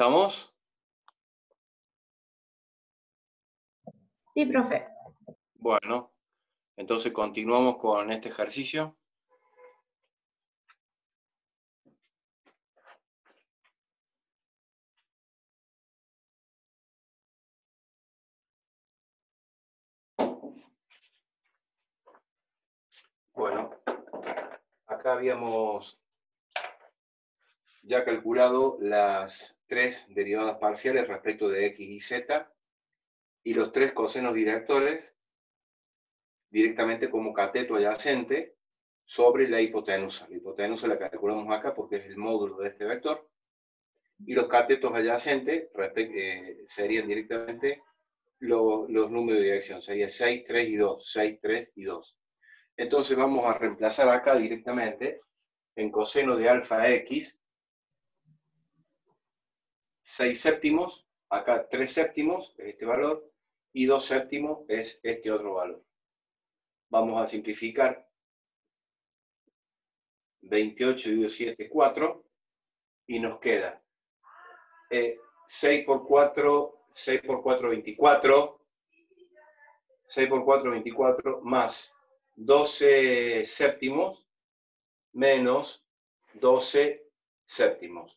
¿Estamos? Sí, profe. Bueno, entonces continuamos con este ejercicio. Bueno, acá habíamos ya calculado las tres derivadas parciales respecto de x y z y los tres cosenos directores directamente como cateto adyacente sobre la hipotenusa. La hipotenusa la calculamos acá porque es el módulo de este vector. Y los catetos adyacentes serían directamente los números de dirección. Sería 6, 3 y 2. 6, 3 y 2. Entonces vamos a reemplazar acá directamente en coseno de alfa x 6 séptimos, acá 3 séptimos es este valor, y 2 séptimos es este otro valor. Vamos a simplificar. 28 dividido 7, 4, y nos queda 6 por 4, 6 por 4, 24, 6 por 4, 24, más 12 séptimos, menos 12 séptimos.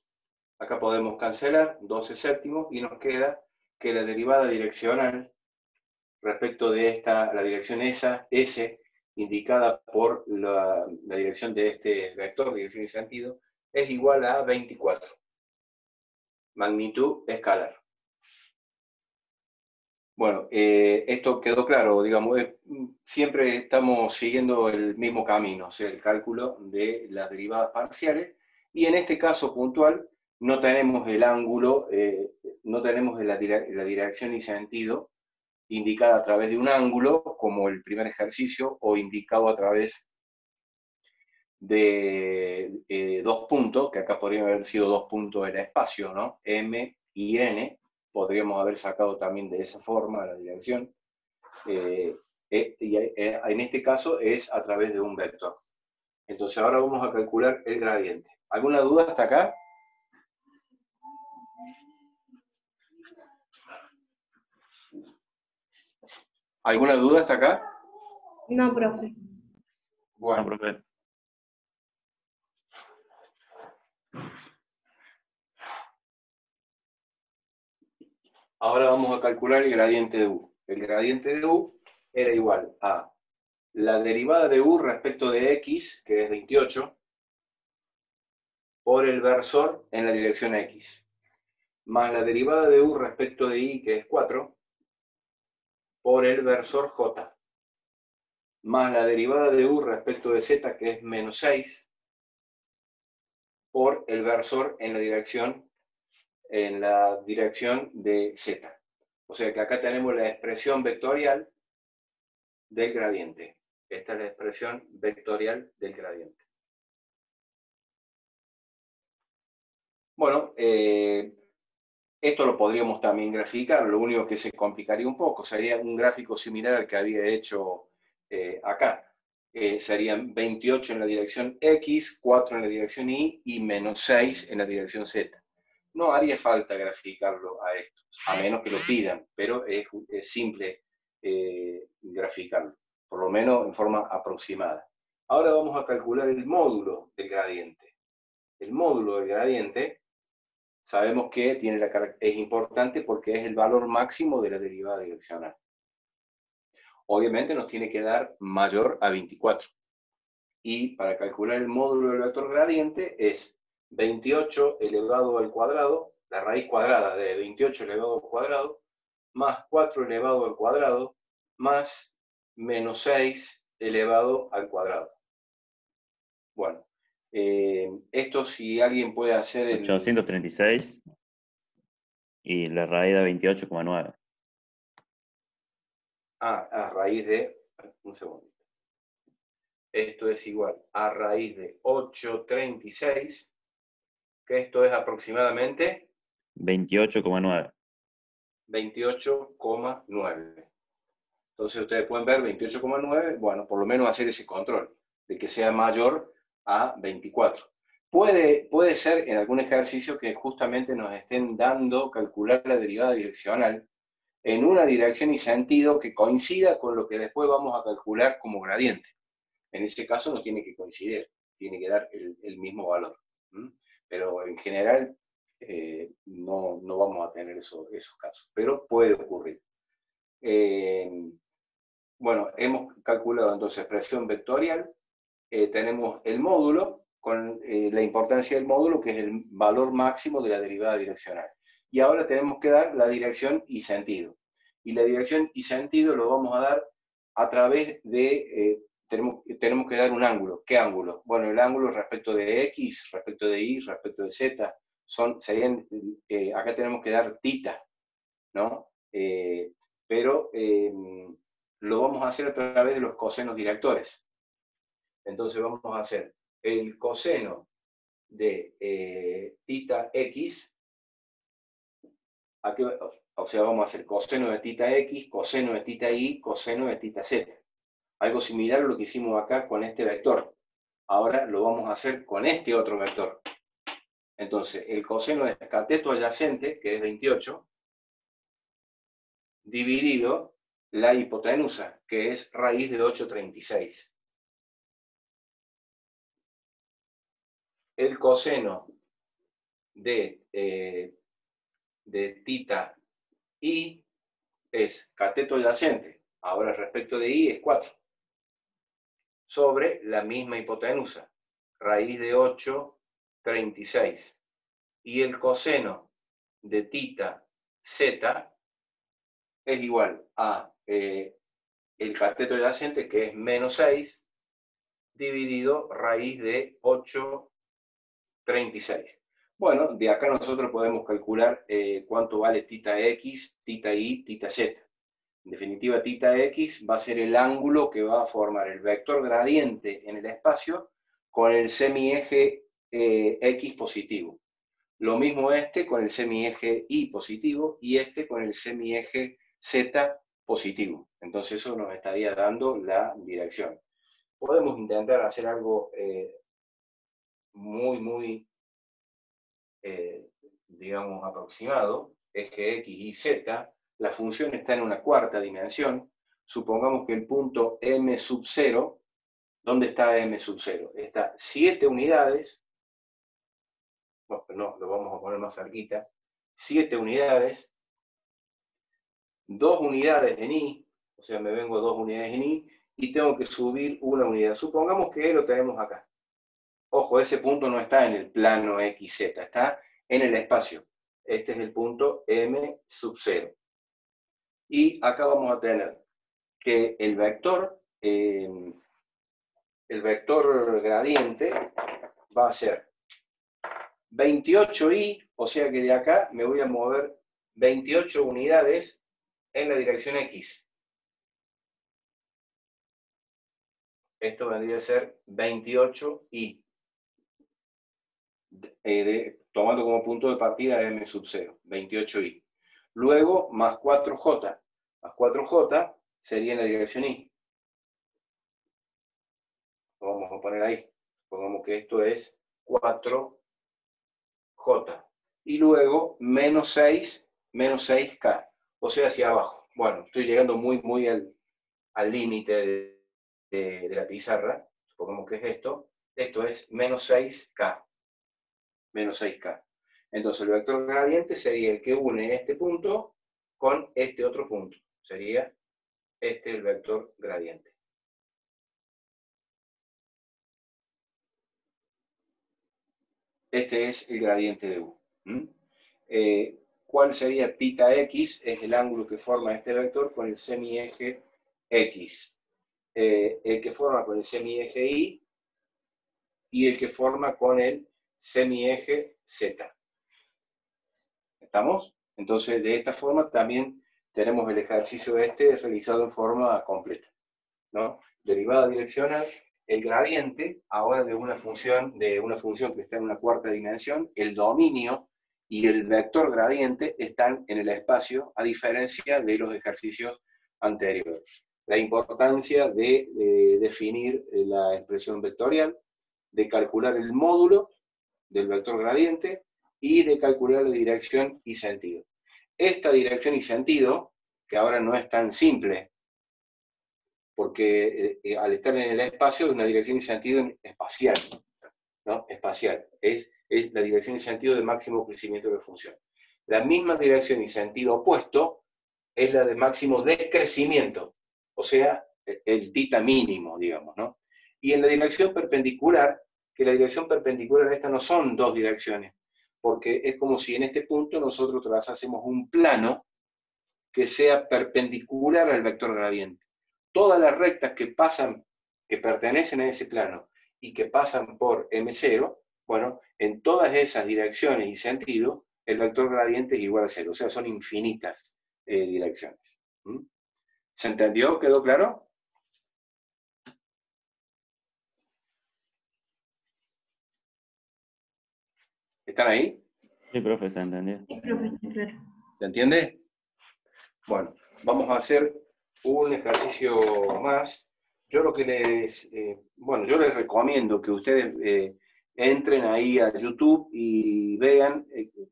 Acá podemos cancelar 12 séptimos y nos queda que la derivada direccional respecto de la dirección S, indicada por la dirección de este vector, dirección y sentido, es igual a 24. Magnitud escalar. Bueno, esto quedó claro, digamos, siempre estamos siguiendo el mismo camino, o sea, el cálculo de las derivadas parciales, y en este caso puntual no tenemos el ángulo, no tenemos la dirección y sentido indicada a través de un ángulo, como el primer ejercicio, o indicado a través de dos puntos, que acá podrían haber sido dos puntos del espacio, ¿no? M y N, podríamos haber sacado también de esa forma la dirección. En este caso es a través de un vector. Entonces ahora vamos a calcular el gradiente. ¿Alguna duda hasta acá? ¿Alguna duda hasta acá? No, profe. Bueno. No, profe. Ahora vamos a calcular el gradiente de U. El gradiente de U era igual a la derivada de U respecto de X, que es 28, por el versor en la dirección X, más la derivada de U respecto de Y, que es 4, por el versor J, más la derivada de U respecto de Z, que es menos 6, por el versor en la dirección de Z. O sea que acá tenemos la expresión vectorial del gradiente. Esta es la expresión vectorial del gradiente. Bueno, esto lo podríamos también graficar, lo único que se complicaría un poco, sería un gráfico similar al que había hecho acá. Serían 28 en la dirección X, 4 en la dirección Y y menos 6 en la dirección Z. No haría falta graficarlo a esto, a menos que lo pidan, pero es simple graficarlo, por lo menos en forma aproximada. Ahora vamos a calcular el módulo del gradiente. El módulo del gradiente sabemos que es importante porque es el valor máximo de la derivada direccional. Obviamente nos tiene que dar mayor a 24. Y para calcular el módulo del vector gradiente es 28 elevado al cuadrado, la raíz cuadrada de 28 elevado al cuadrado, más 4 elevado al cuadrado, más menos 6 elevado al cuadrado. Bueno, esto si alguien puede hacer el... 836 y la raíz de 28,9. A raíz de... Un segundo. Esto es igual a raíz de 836, que esto es aproximadamente 28,9. 28,9. Entonces ustedes pueden ver 28,9, bueno, por lo menos hacer ese control, de que sea mayor a 24. Puede ser en algún ejercicio que justamente nos estén dando calcular la derivada direccional en una dirección y sentido que coincida con lo que después vamos a calcular como gradiente. En ese caso no tiene que coincidir, tiene que dar el mismo valor. Pero en general no vamos a tener esos casos, pero puede ocurrir. Bueno, hemos calculado entonces presión vectorial, tenemos el módulo, con la importancia del módulo, que es el valor máximo de la derivada direccional. Y ahora tenemos que dar la dirección y sentido. Y la dirección y sentido lo vamos a dar a través de, tenemos que dar un ángulo. ¿Qué ángulo? Bueno, el ángulo respecto de X, respecto de Y, respecto de Z, serían, acá tenemos que dar θ, ¿no? Pero lo vamos a hacer a través de los cosenos directores. Entonces vamos a hacer el coseno de θ x, o sea, vamos a hacer coseno de θ x, coseno de θ y, coseno de θ z. Algo similar a lo que hicimos acá con este vector. Ahora lo vamos a hacer con este otro vector. Entonces, el coseno del cateto adyacente, que es 28, dividido la hipotenusa, que es raíz de 836. El coseno de θ y es cateto adyacente, ahora respecto de y es 4, sobre la misma hipotenusa, raíz de 836. Y el coseno de θ z es igual a el cateto adyacente, que es menos 6, dividido raíz de 836. Bueno, de acá nosotros podemos calcular cuánto vale θ x, θ y, θ z. En definitiva, θ x va a ser el ángulo que va a formar el vector gradiente en el espacio con el semieje x positivo. Lo mismo este con el semieje y positivo y este con el semieje z positivo. Entonces eso nos estaría dando la dirección. Podemos intentar hacer algo muy digamos, aproximado, eje x y z, la función está en una cuarta dimensión. Supongamos que el punto m sub 0, ¿dónde está m sub 0? Está 7 unidades, bueno, no, lo vamos a poner más cerquita, 7 unidades, 2 unidades en y, o sea, me vengo 2 unidades en y, y tengo que subir una unidad. Supongamos que lo tenemos acá. Ojo, ese punto no está en el plano XZ, está en el espacio. Este es el punto M sub 0. Y acá vamos a tener que el vector gradiente va a ser 28i, o sea que de acá me voy a mover 28 unidades en la dirección X. Esto vendría a ser 28i. Tomando como punto de partida m sub 0, 28i. Luego, más 4j. Más 4j sería en la dirección y. Lo vamos a poner ahí. Pongamos que esto es 4j. Y luego, menos 6k. O sea, hacia abajo. Bueno, estoy llegando muy al límite de la pizarra. Supongamos que es esto. Esto es menos 6k. Menos 6k. Entonces el vector gradiente sería el que une este punto con este otro punto. Sería este el vector gradiente. Este es el gradiente de U. ¿Cuál sería θ x? Es el ángulo que forma este vector con el semieje X. El que forma con el semieje Y y el que forma con el semieje Z. ¿Estamos? Entonces, de esta forma también tenemos el ejercicio realizado en forma completa, ¿no? Derivada direccional, el gradiente, ahora de una función que está en una cuarta dimensión, el dominio y el vector gradiente están en el espacio, a diferencia de los ejercicios anteriores. La importancia de definir la expresión vectorial, de calcular el módulo del vector gradiente y de calcular la dirección y sentido. Esta dirección y sentido, que ahora no es tan simple, porque al estar en el espacio es una dirección y sentido espacial, ¿no? Espacial. Es la dirección y sentido de máximo crecimiento de la función. La misma dirección y sentido opuesto es la de máximo decrecimiento, o sea, el tita mínimo, digamos, ¿no? Y en la dirección perpendicular, que la dirección perpendicular a esta no son dos direcciones, porque es como si en este punto nosotros trazásemos un plano que sea perpendicular al vector gradiente. Todas las rectas que pasan, que pertenecen a ese plano y que pasan por M0, bueno, en todas esas direcciones y sentido, el vector gradiente es igual a 0, o sea, son infinitas direcciones. ¿Se entendió? ¿Quedó claro? ¿Están ahí? Sí, profe, se entendió. Sí, profe, claro. ¿Se entiende? Bueno, vamos a hacer un ejercicio más. Yo lo que yo les recomiendo que ustedes entren ahí a YouTube y vean,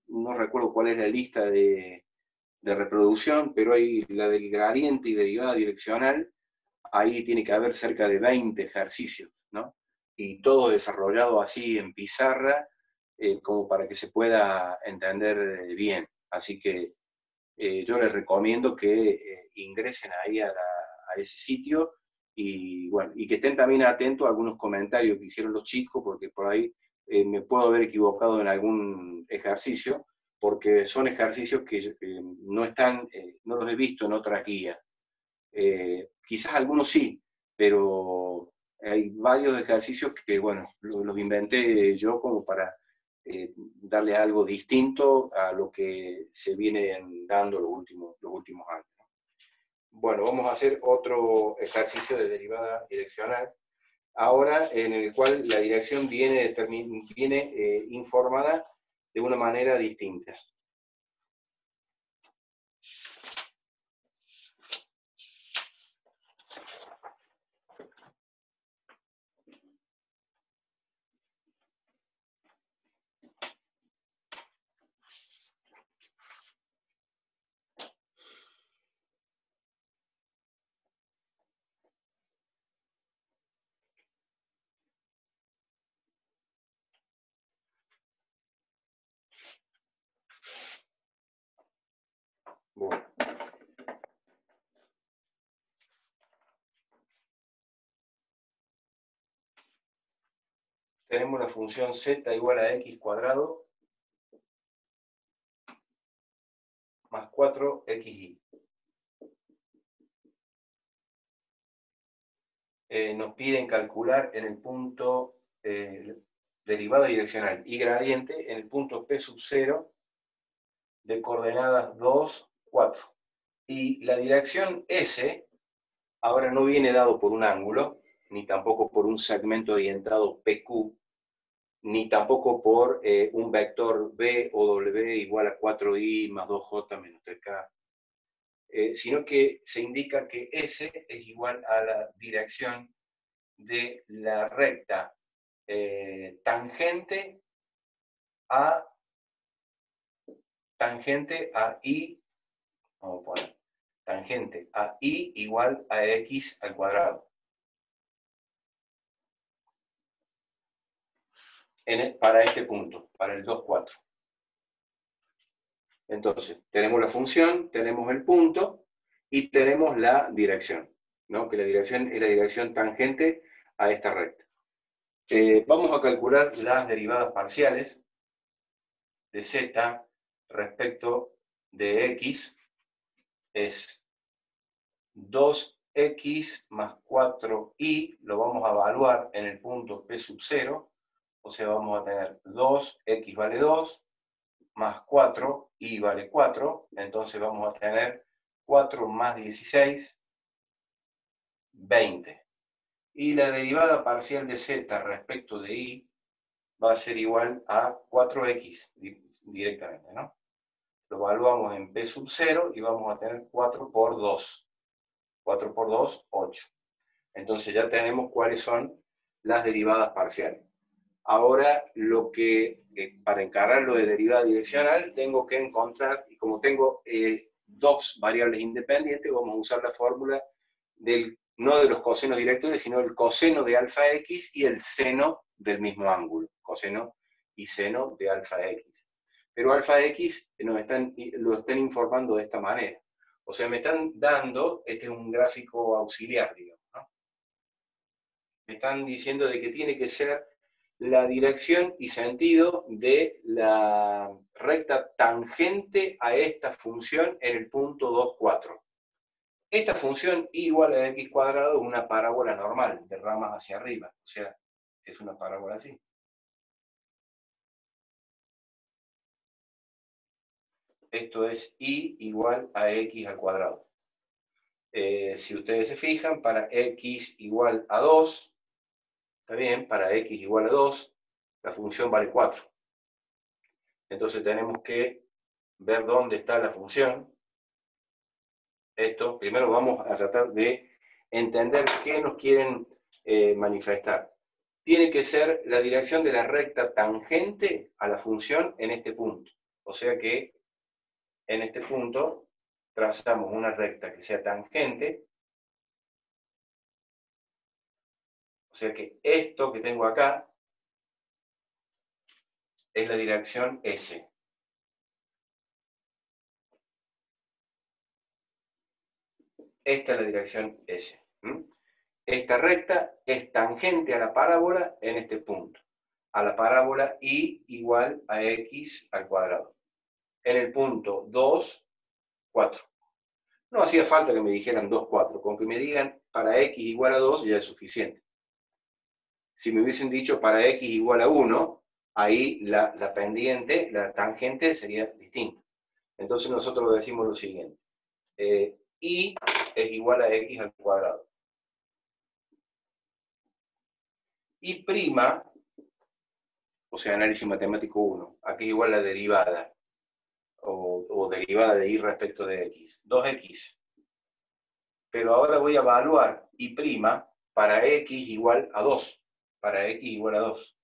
no recuerdo cuál es la lista de reproducción, pero hay la del gradiente y derivada direccional, ahí tiene que haber cerca de 20 ejercicios, ¿no? Y todo desarrollado así en pizarra, como para que se pueda entender bien. Así que yo les recomiendo que ingresen ahí a ese sitio y, bueno, y que estén también atentos a algunos comentarios que hicieron los chicos, porque por ahí me puedo haber equivocado en algún ejercicio, porque son ejercicios que no están, no los he visto en otra guía. Quizás algunos sí, pero hay varios ejercicios que, bueno, los inventé yo como para darle algo distinto a lo que se viene dando los últimos años. Bueno, vamos a hacer otro ejercicio de derivada direccional, ahora en el cual la dirección viene informada de una manera distinta. Bueno. Tenemos la función z igual a x cuadrado más 4xy. Nos piden calcular en el punto derivada direccional y gradiente en el punto P sub 0 de coordenadas 2, 4. Y la dirección S ahora no viene dado por un ángulo, ni tampoco por un segmento orientado PQ, ni tampoco por un vector B o W igual a 4i más 2j menos 3k, sino que se indica que S es igual a la dirección de la recta tangente a I, vamos a poner, tangente a I igual a x al cuadrado. Para este punto, para el 2, 4. Entonces, tenemos la función, tenemos el punto y tenemos la dirección, ¿no? Que la dirección es la dirección tangente a esta recta. Vamos a calcular las derivadas parciales de z respecto de x. Es 2x más 4y, lo vamos a evaluar en el punto P sub 0, o sea, vamos a tener 2x vale 2, más 4, y vale 4, entonces vamos a tener 4 más 16, 20. Y la derivada parcial de z respecto de y va a ser igual a 4x directamente, ¿no? Lo evaluamos en P sub 0 y vamos a tener 4 por 2. 4 por 2, 8. Entonces ya tenemos cuáles son las derivadas parciales. Ahora, para encararlo de derivada direccional, tengo que encontrar, y como tengo dos variables independientes, vamos a usar la fórmula no de los cosenos directos, sino el coseno de alfa x y el seno del mismo ángulo, coseno y seno de alfa x. Pero alfa x lo están informando de esta manera. O sea, me están dando, este es un gráfico auxiliar, digamos, ¿no? Me están diciendo de que tiene que ser la dirección y sentido de la recta tangente a esta función en el punto 2, 4. Esta función y igual a x cuadrado es una parábola normal, de ramas hacia arriba. O sea, es una parábola así. Esto es y igual a x al cuadrado. Si ustedes se fijan, para x igual a 2, está bien, para x igual a 2, la función vale 4. Entonces tenemos que ver dónde está la función. Esto, primero vamos a tratar de entender qué nos quieren manifestar. Tiene que ser la dirección de la recta tangente a la función en este punto. O sea que en este punto trazamos una recta que sea tangente. O sea que esto que tengo acá es la dirección S. Esta es la dirección S. Esta recta es tangente a la parábola en este punto. A la parábola y igual a x al cuadrado. En el punto 2, 4. No hacía falta que me dijeran 2, 4. Con que me digan para x igual a 2 ya es suficiente. Si me hubiesen dicho para x igual a 1, ahí la pendiente, la tangente sería distinta. Entonces nosotros decimos lo siguiente. Y es igual a x al cuadrado. Y prima, o sea, análisis matemático 1, aquí es igual a la derivada, o derivada de y respecto de x, 2x. Pero ahora voy a evaluar y prima para x igual a 2, para x igual a 2.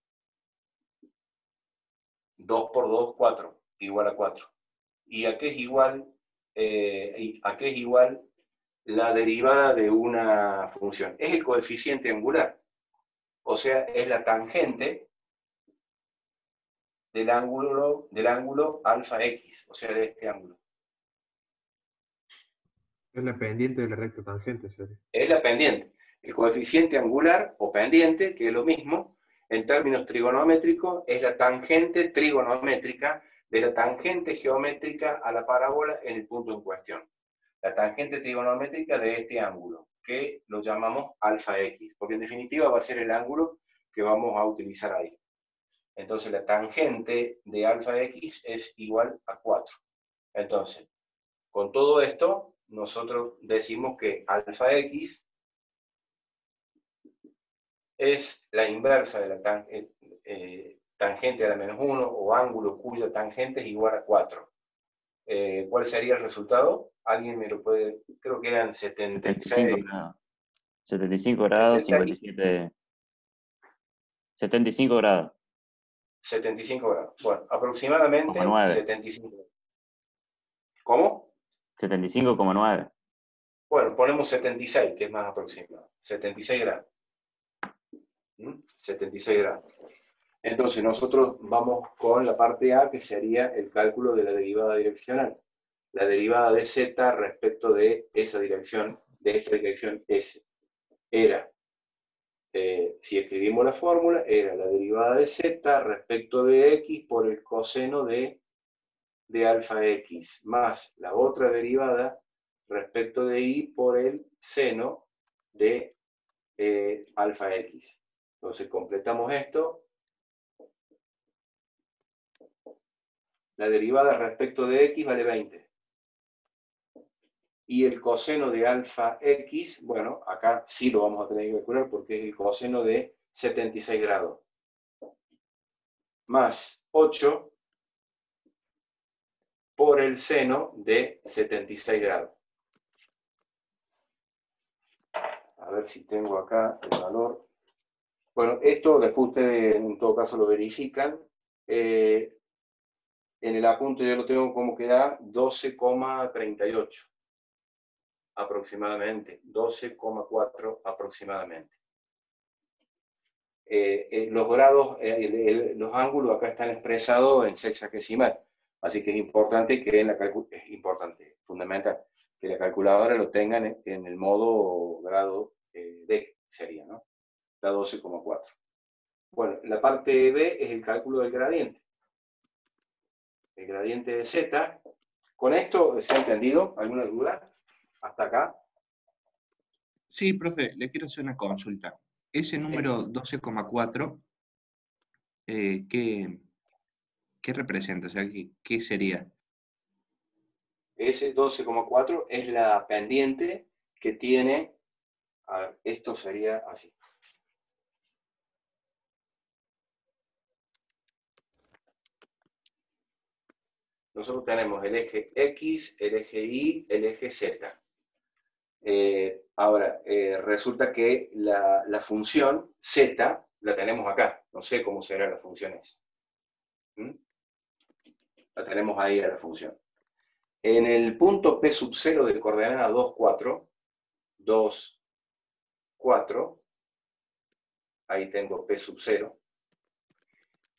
2 por 2, 4, igual a 4. ¿Y a qué es igual? ¿A qué es igual la derivada de una función? Es el coeficiente angular. O sea, es la tangente del ángulo alfa x, o sea, de este ángulo. Es la pendiente de la recta tangente, ¿sería? Es la pendiente. El coeficiente angular o pendiente, que es lo mismo, en términos trigonométricos, es la tangente trigonométrica de la tangente geométrica a la parábola en el punto en cuestión. La tangente trigonométrica de este ángulo, que lo llamamos alfa x, porque en definitiva va a ser el ángulo que vamos a utilizar ahí. Entonces la tangente de alfa x es igual a 4. Entonces, con todo esto, nosotros decimos que alfa x es la inversa de la tangente a la menos 1 o ángulo cuya tangente es igual a 4. ¿Cuál sería el resultado? ¿Alguien me lo puede? Creo que eran 76. 75 grados. 75 grados, 57. 75 grados. 75 grados. Bueno, aproximadamente 9. 75. ¿Cómo? 75,9. Bueno, ponemos 76, que es más aproximado. 76 grados. 76 grados. Entonces nosotros vamos con la parte A, que sería el cálculo de la derivada direccional. La derivada de z respecto de esa dirección, de esta dirección S. Era, si escribimos la fórmula, era la derivada de z respecto de x por el coseno de alfa x, más la otra derivada respecto de y por el seno de alfa x. Entonces completamos esto. La derivada respecto de x vale 20. Y el coseno de alfa x, bueno, acá sí lo vamos a tener que calcular porque es el coseno de 76 grados. Más 8 por el seno de 76 grados. A ver si tengo acá el valor. Bueno, esto después ustedes en todo caso lo verifican. En el apunte yo lo tengo como que da 12,38 aproximadamente, 12,4 aproximadamente. Los grados, los ángulos acá están expresados en sexagesimal, así que es importante que en la es importante, fundamental, que la calculadora lo tengan en el modo grado D, sería, ¿no? Da 12,4. Bueno, la parte B es el cálculo del gradiente. El gradiente de Z. ¿Con esto se ha entendido? ¿Alguna duda? ¿Hasta acá? Sí, profe, le quiero hacer una consulta. Ese número 12,4, ¿qué representa? O sea, ¿qué sería? Ese 12,4 es la pendiente que tiene, a ver, esto sería así. Nosotros tenemos el eje X, el eje Y, el eje Z. Ahora, resulta que la función Z la tenemos acá. No sé cómo será la función S. La tenemos ahí a la función. En el punto P sub 0 de coordenada 2, 4, 2, 4, ahí tengo P sub 0.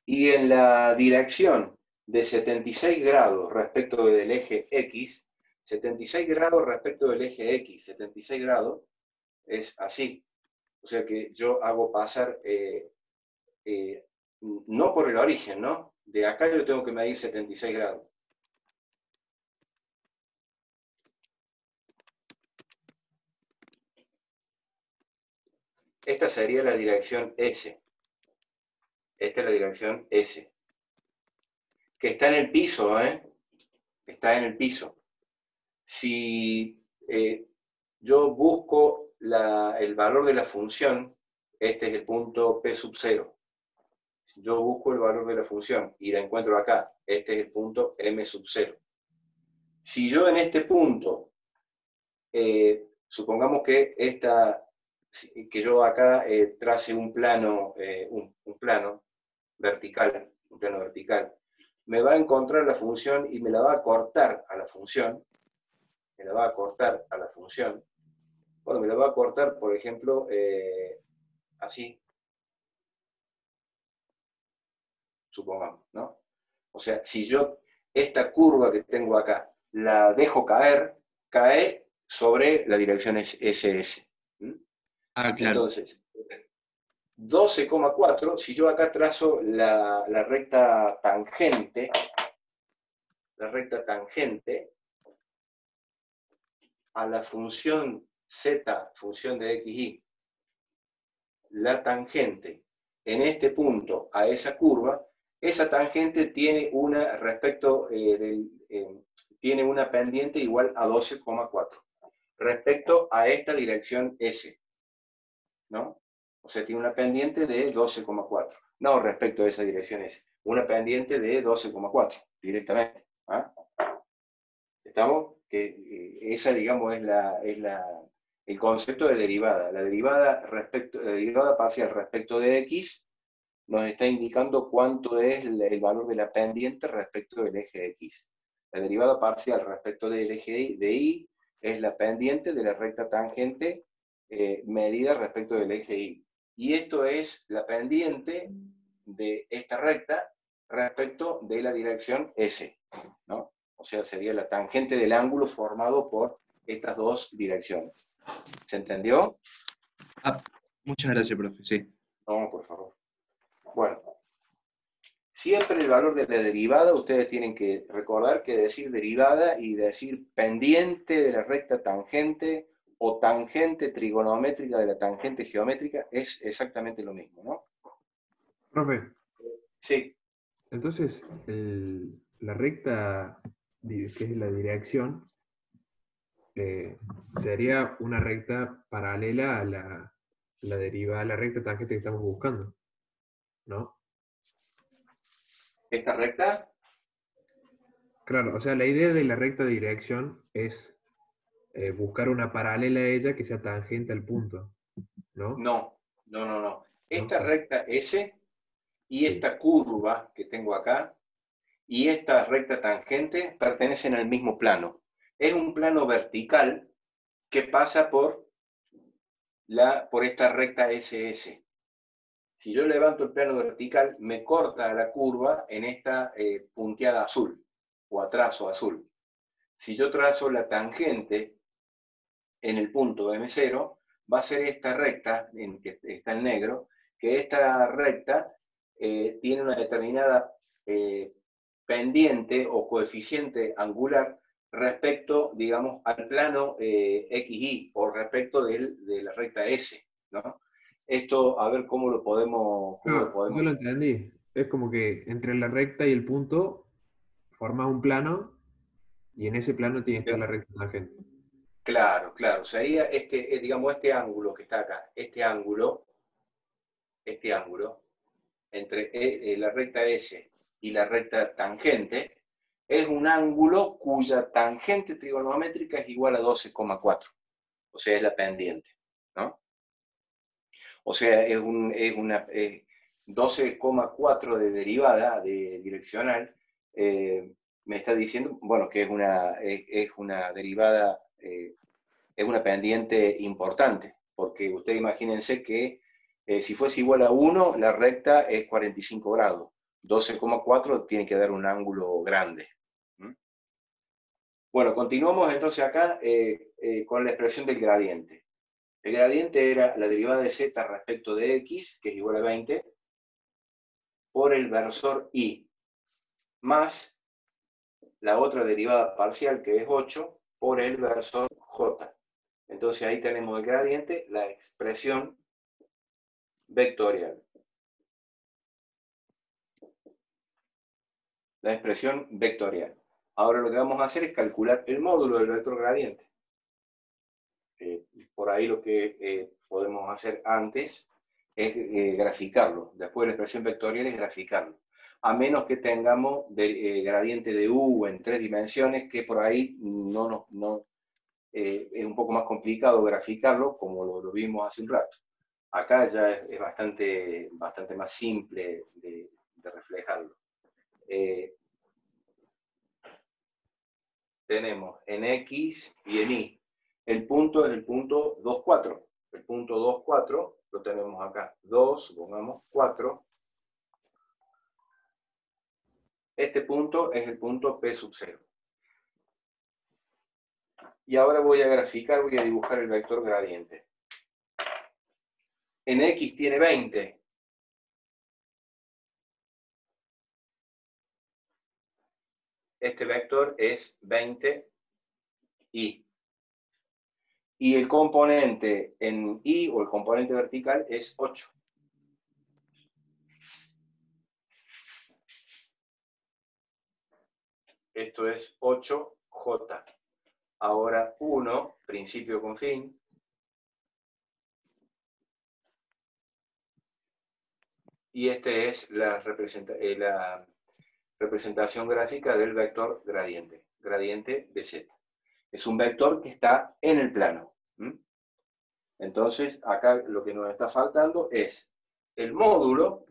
Y en la dirección de 76 grados respecto del eje X, 76 grados respecto del eje X, 76 grados es así. O sea que yo hago pasar, no por el origen, ¿no? De acá yo tengo que medir 76 grados. Esta sería la dirección S. Esta es la dirección S. Que está en el piso, ¿eh? Está en el piso. Si yo busco el valor de la función, este es el punto P sub 0. Si yo busco el valor de la función y la encuentro acá, este es el punto M sub 0. Si yo en este punto, supongamos que yo acá trace un plano, un plano vertical, me va a encontrar la función y me la va a cortar a la función. Bueno, me la va a cortar, por ejemplo, así, supongamos, ¿no? O sea, si yo esta curva que tengo acá la dejo caer, cae sobre la dirección SS. Ah, claro. Entonces, 12,4, si yo acá trazo la recta tangente, a la función z, función de xy, la tangente en este punto a esa curva, esa tangente tiene una tiene una pendiente igual a 12,4 respecto a esta dirección S, ¿no? O sea, tiene una pendiente de 12,4, no respecto a esa dirección S, una pendiente de 12,4 directamente. ¿Ah? ¿Estamos? Que esa, digamos, es el concepto de derivada. La derivada parcial respecto de X nos está indicando cuánto es el valor de la pendiente respecto del eje X. La derivada parcial respecto del eje de Y es la pendiente de la recta tangente medida respecto del eje Y. Y esto es la pendiente de esta recta respecto de la dirección S, ¿no? O sea, sería la tangente del ángulo formado por estas dos direcciones. ¿Se entendió? Ah, muchas gracias, profe, sí. No, por favor. Bueno, siempre el valor de la derivada, ustedes tienen que recordar que decir derivada y decir pendiente de la recta tangente o tangente trigonométrica de la tangente geométrica es exactamente lo mismo, ¿no? Profe, Sí, entonces la recta que es la dirección sería una recta paralela a la derivada, a la recta tangente que estamos buscando, ¿no? esta recta, Claro, o sea, la idea de la recta de dirección es buscar una paralela a ella que sea tangente al punto, ¿no? no. esta recta S y esta curva que tengo acá y esta recta tangente pertenecen al mismo plano. Es un plano vertical que pasa por esta recta SS. Si yo levanto el plano vertical, me corta la curva en esta punteada azul, o a trazo azul. Si yo trazo la tangente en el punto M0, va a ser esta recta, en que está en negro, que esta recta tiene una determinada pendiente o coeficiente angular respecto, digamos, al plano XY, o respecto de la recta S, ¿no? Esto, a ver cómo lo podemos... Yo lo entendí. Es como que entre la recta y el punto formas un plano y en ese plano tiene que estar la recta tangente. Claro, claro. Sería digamos, este ángulo que está acá, este ángulo, entre la recta S y la recta tangente, es un ángulo cuya tangente trigonométrica es igual a 12,4. O sea, es la pendiente, ¿no? O sea, es una 12,4 de derivada de direccional. Me está diciendo, bueno, que es una derivada, es una pendiente importante, porque ustedes imagínense que si fuese igual a 1, la recta es 45 grados. 12,4 tiene que dar un ángulo grande. Bueno, continuamos entonces acá con la expresión del gradiente. El gradiente era la derivada de z respecto de x, que es igual a 20, por el versor y, más la otra derivada parcial, que es 8, por el versor j. Entonces ahí tenemos el gradiente, la expresión vectorial. La expresión vectorial. Ahora lo que vamos a hacer es calcular el módulo del vector gradiente. Por ahí lo que podemos hacer antes es graficarlo. Después la expresión vectorial es graficarlo. A menos que tengamos gradiente de U en 3 dimensiones, que por ahí es un poco más complicado graficarlo, como lo vimos hace un rato. Acá ya es bastante más simple de reflejarlo. Tenemos en X y en Y. El punto es el punto 2, 4. El punto 2, 4 lo tenemos acá. 2, pongamos 4. Este punto es el punto P sub 0. Y ahora voy a graficar, voy a dibujar el vector gradiente. En X tiene 20. Este vector es 20 y. Y el componente en Y, o el componente vertical, es 8. Esto es 8J. Ahora 1, principio con fin. Y este es la representación gráfica del vector gradiente. Gradiente de Z. Es un vector que está en el plano. Entonces, acá lo que nos está faltando es el módulo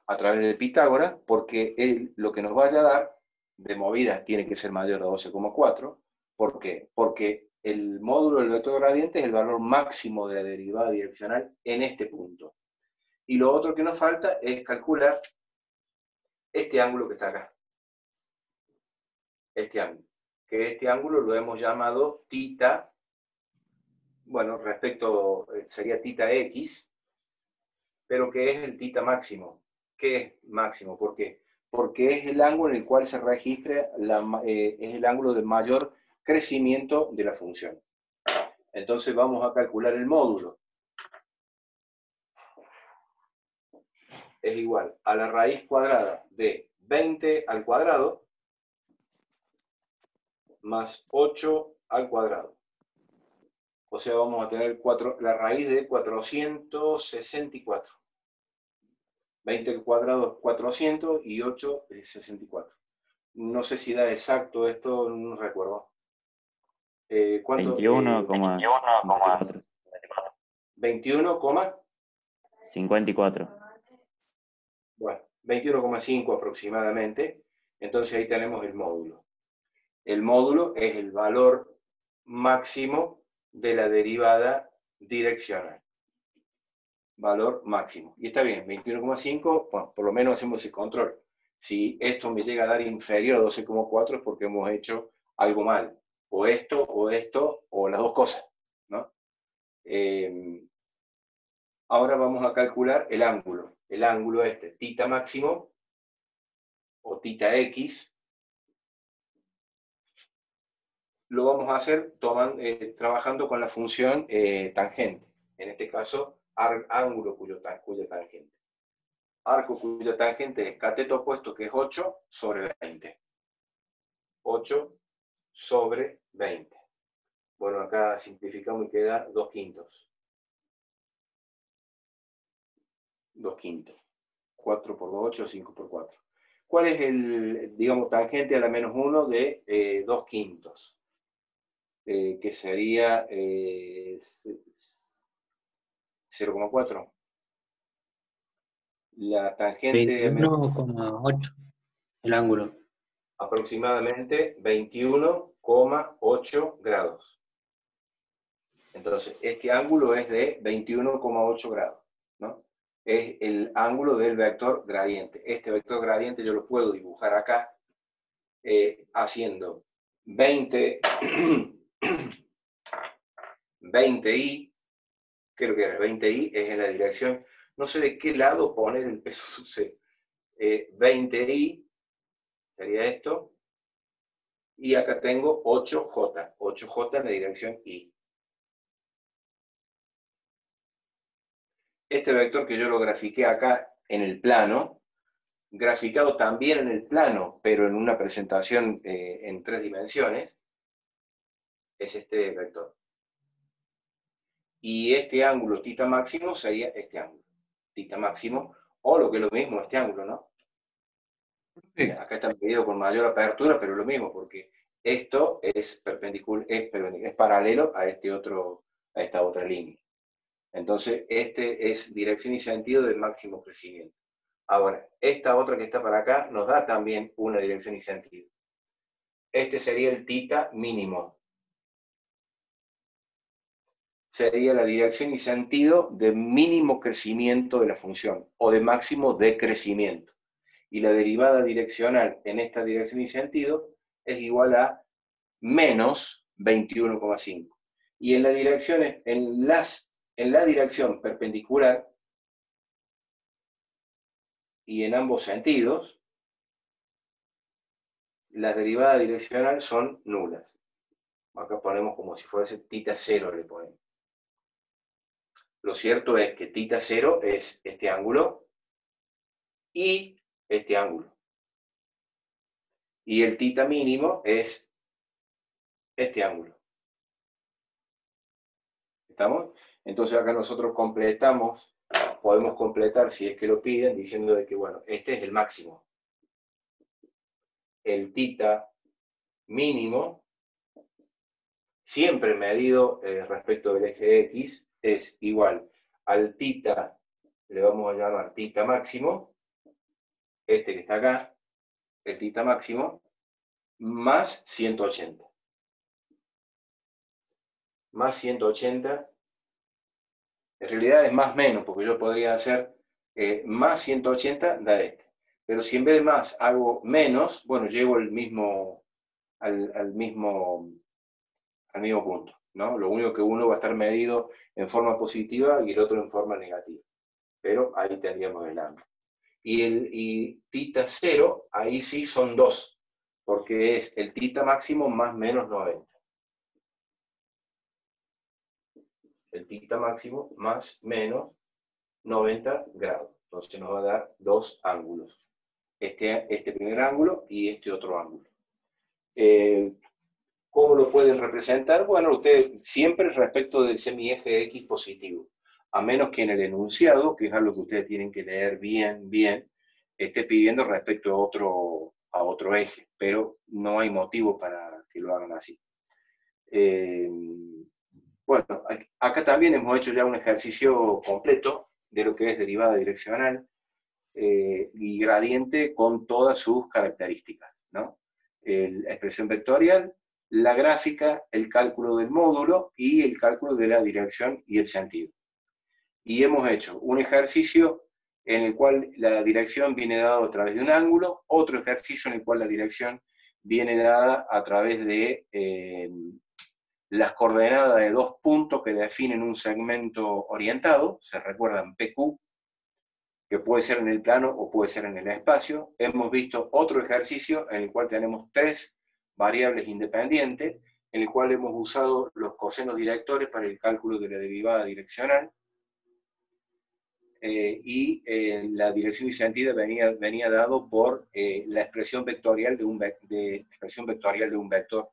a través de Pitágoras, porque lo que nos vaya a dar de movida tiene que ser mayor a 12,4. ¿Por qué? Porque el módulo del vector gradiente es el valor máximo de la derivada direccional en este punto. Y lo otro que nos falta es calcular este ángulo que está acá. Este ángulo. Que este ángulo lo hemos llamado θ. Bueno, sería θ X, pero que es el θ máximo. ¿Qué es máximo? ¿Por qué? Porque es el ángulo en el cual se registra, es el ángulo de mayor crecimiento de la función. Entonces vamos a calcular el módulo. Es igual a la raíz cuadrada de 20 al cuadrado más 8 al cuadrado. O sea, vamos a tener la raíz de 464. 20 al cuadrado es 400 y 8 es 64. No sé si da exacto esto, no recuerdo. ¿Cuánto? 21,24. 21, 54. Bueno, 21,5 aproximadamente. Entonces ahí tenemos el módulo. El módulo es el valor máximo de la derivada direccional. Valor máximo. Y está bien, 21,5, bueno, por lo menos hacemos ese control. Si esto me llega a dar inferior a 12,4 es porque hemos hecho algo mal. O esto, o las dos cosas, ¿no? Ahora vamos a calcular el ángulo. El ángulo este, θ máximo, o θx, lo vamos a hacer trabajando con la función tangente. En este caso, ángulo cuya tangente. Arco cuya tangente es cateto opuesto, que es 8 sobre 20. 8 sobre 20. Bueno, acá simplificamos y queda 2/5. 2/5. 4 por 2, 8, 5 por 4. ¿Cuál es el, digamos, tangente a la menos 1 de 2/5? Que sería 0,4. La tangente 21,8 el ángulo. aproximadamente 21,8 grados. Entonces, este ángulo es de 21,8 grados, ¿no? Es el ángulo del vector gradiente. Este vector gradiente yo lo puedo dibujar acá haciendo 20i, creo que era 20i, es en la dirección, no sé de qué lado poner el peso C. 20i sería esto, y acá tengo 8j, 8j en la dirección i. Este vector que yo lo grafiqué acá en el plano, graficado también en el plano, pero en una presentación en 3 dimensiones, es este vector. Y este ángulo θ máximo sería este ángulo, θ máximo, o lo que es lo mismo, este ángulo, ¿no? Mira, acá está medido con mayor apertura, pero es lo mismo, porque esto es perpendicular, es paralelo a esta otra línea. Entonces, este es dirección y sentido del máximo crecimiento. Ahora, esta otra que está para acá nos da también una dirección y sentido. Este sería el θ mínimo. Sería la dirección y sentido de mínimo crecimiento de la función, o de máximo decrecimiento. Y la derivada direccional en esta dirección y sentido es igual a menos 21,5. Y en la dirección, en la dirección perpendicular y en ambos sentidos, las derivadas direccionales son nulas. Acá ponemos como si fuese θ0, le ponemos. Lo cierto es que θ0 es este ángulo y este ángulo. Y el θ mínimo es este ángulo. ¿Estamos? Entonces acá nosotros podemos completar, si es que lo piden, diciendo de que, bueno, este es el máximo. El θ mínimo, siempre medido respecto del eje X, es igual al θ, le vamos a llamar θ máximo, este que está acá, el θ máximo, más 180. Más 180, en realidad es más menos, porque yo podría hacer más 180 da este. Pero si en vez de más hago menos, bueno, llego al mismo punto, ¿no? Lo único que uno va a estar medido en forma positiva y el otro en forma negativa. Pero ahí tendríamos el ángulo. Y θ0, ahí sí son 2, porque es el θ máximo más menos 90. El θ máximo más menos 90 grados. Entonces nos va a dar 2 ángulos. Este primer ángulo y este otro ángulo. ¿Cómo lo pueden representar? Bueno, ustedes siempre respecto del semieje X positivo. A menos que en el enunciado, que es algo que ustedes tienen que leer bien, esté pidiendo respecto a otro eje. Pero no hay motivo para que lo hagan así. Bueno, acá también hemos hecho ya un ejercicio completo de lo que es derivada direccional y gradiente con todas sus características, ¿no? La expresión vectorial, la gráfica, el cálculo del módulo y el cálculo de la dirección y el sentido. Y hemos hecho un ejercicio en el cual la dirección viene dada a través de un ángulo, otro ejercicio en el cual la dirección viene dada a través de las coordenadas de dos puntos que definen un segmento orientado, se recuerdan PQ, que puede ser en el plano o puede ser en el espacio. Hemos visto otro ejercicio en el cual tenemos tres variables independientes, en el cual hemos usado los cosenos directores para el cálculo de la derivada direccional, y la dirección y sentido venía dado por la expresión vectorial de un vector.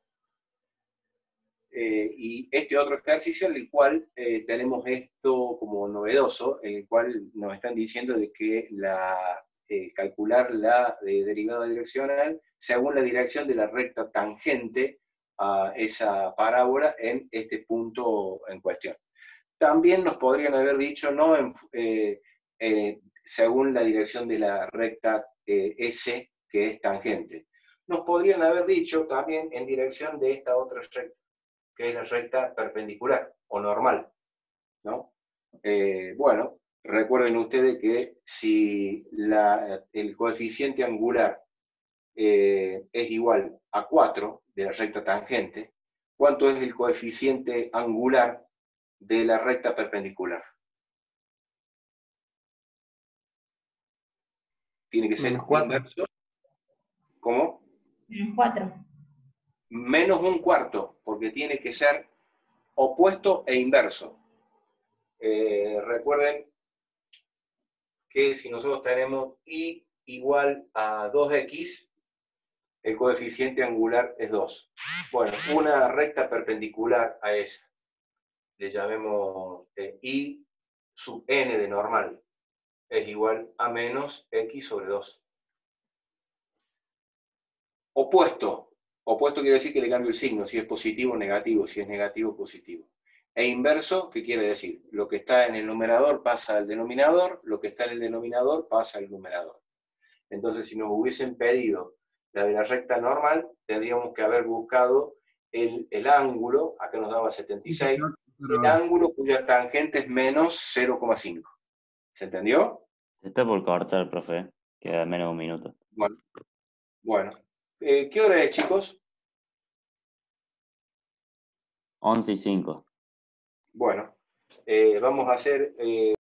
Y este otro ejercicio en el cual tenemos esto como novedoso, en el cual nos están diciendo de que calcular la derivada direccional según la dirección de la recta tangente a esa parábola en este punto en cuestión. También nos podrían haber dicho, no según la dirección de la recta S, que es tangente. Nos podrían haber dicho también en dirección de esta otra recta, que es la recta perpendicular o normal, ¿no? Bueno, recuerden ustedes que si el coeficiente angular es igual a 4 de la recta tangente, ¿cuánto es el coeficiente angular de la recta perpendicular? Tiene que ser inverso. ¿Cómo? -4. Menos un cuarto, porque tiene que ser opuesto e inverso. Recuerden que si nosotros tenemos y igual a 2x, el coeficiente angular es 2. Bueno, una recta perpendicular a esa, le llamemos y sub n de normal, es igual a menos x sobre 2. Opuesto quiere decir que le cambio el signo, si es positivo o negativo, si es negativo o positivo. E inverso, ¿qué quiere decir? Lo que está en el numerador pasa al denominador, lo que está en el denominador pasa al numerador. Entonces, si nos hubiesen pedido la de la recta normal, tendríamos que haber buscado el ángulo, acá nos daba 76, el ángulo cuya tangente es menos 0,5. ¿Se entendió? Se está por cortar, profe. Queda menos de un minuto. Bueno. ¿Qué hora es, chicos? 11:05. Bueno, vamos a hacer